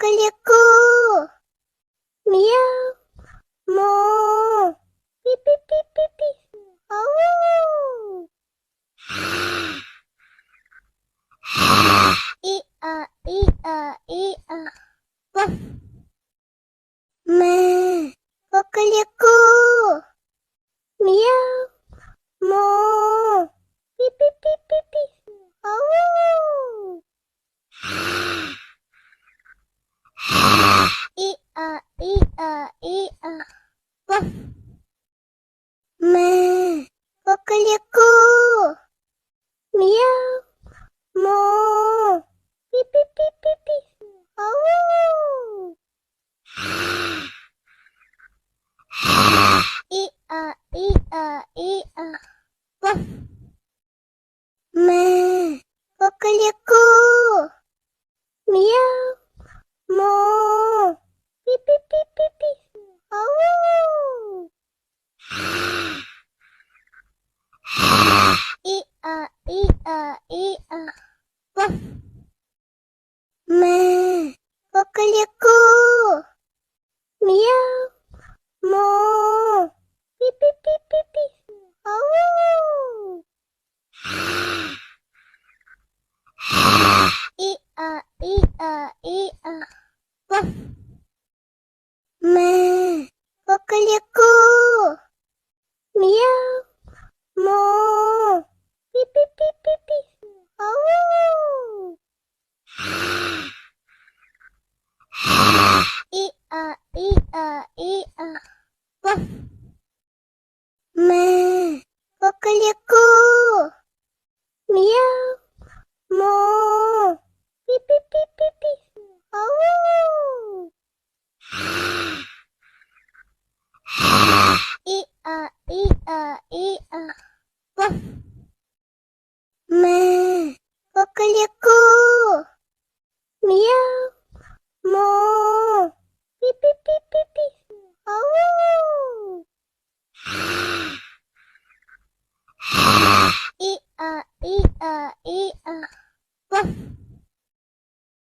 くりこみやもうピピピピピあおーいあいあいあわめくりこみやもうピピピピピあおーいあいあいあわめくりこみやもうピピピピピあおーいあいあいあわめくりこみやもうピピピピピあおーいあいあいあわめくりこみやもうピピピピピあおーいあいあいあわめくりこみやもうピピピピピあおーいあいあいあわめくりこみやもうピピピピピあおーいあいあいあわめくりこ